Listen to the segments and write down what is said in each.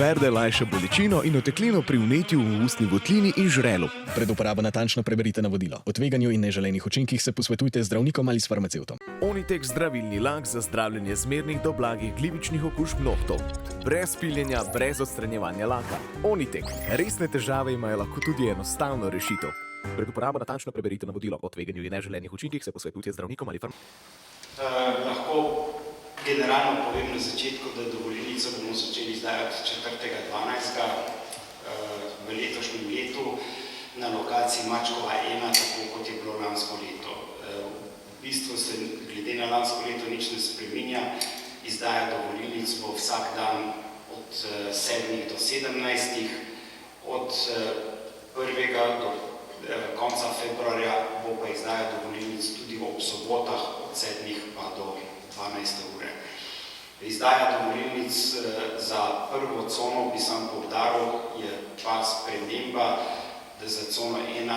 Verde lajša bolečino in oteklino pri vnetju v ustni votlini in žrelu. Pred uporabo natančno preberite navodilo. O tveganju in neželenih učinkih se posvetujte z zdravnikom ali s farmacevtom. Onitek zdravilni lak za zdravljenje zmernih do blagih glivičnih okužb nohtov. Brez piljenja, brez odstranjevanja laka. Onitek. Resne težave imajo lahko tudi enostavno rešitev. Pred uporabo natančno preberite navodilo. O tveganju in neželenih učinkih se posvetujte z zdravnikom ali farmacevtom. Lahko generalno povem na začetku, da dovolilnico bomo začeli izdajati 4.12. V letošnjem letu na lokaciji Mačkova 1, tako kot je bilo lansko leto. V bistvu se glede na lansko leto nič ne spreminja. Izdaja dovolilnic bo vsak dan od 7 do 17. Od 1. do konca februarja bo pa izdaja dovolilnic tudi ob sobotah od 7 pa do 12. ure. Izdaja dovolilnic za prvo cono, bi sam poudaril, je pa sprememba, da za cono 1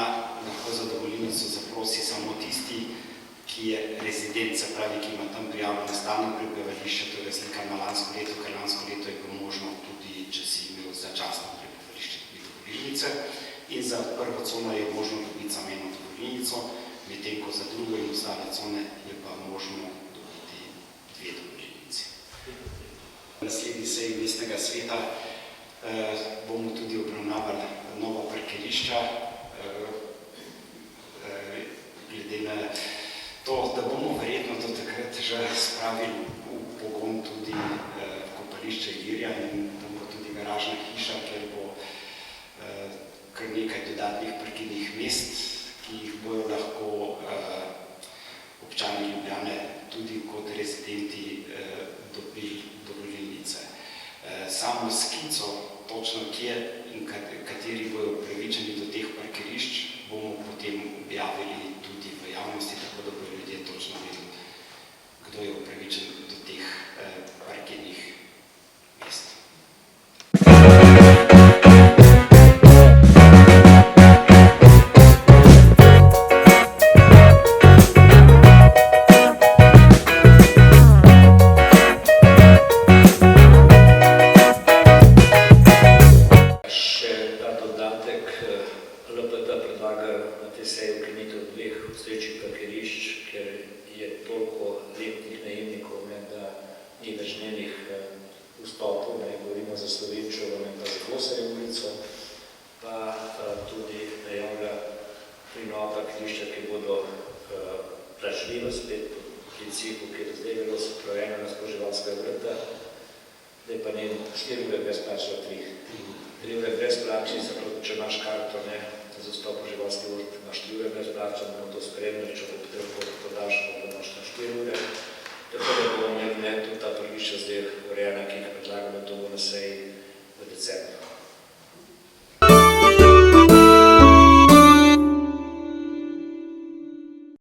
lahko za dovolilnico zaprosi samo tisti, ki je rezident, se pravi, ki ima tam prijavljeno stalno prebivališče, to je razlika na lansko leto, ker lansko leto je bilo možno tudi, če si imel začasno prebivališče, tudi dovolilnice. In za prvo cono je možno dobiti samo eno dovolilnico, medtem ko za drugo in ostale cone je pa možno dobiti 2 dovolilnici. Na naslednji seji mestnega sveta bomo tudi obravnavali nova parkirišča, glede na to, da bomo verjetno do takrat že spravili v pogon tudi kopališče Ilirija in tam bo tudi garažna hiša, kjer bo kar nekaj dodatnih parkirnih mest, ki jih bojo lahko občani Ljubljane tudi kot rezidenti dobili dovolilnice. Samo skico, točno kje in kateri bojo upravičeni do teh parkirišč, bomo potem objavili tudi v javnosti, tako da bojo ljudje točno vedeli, kdo je upravičen do teh parkirnih mest. Urejena, ki jih predlagamo, to bo na seji v decembru.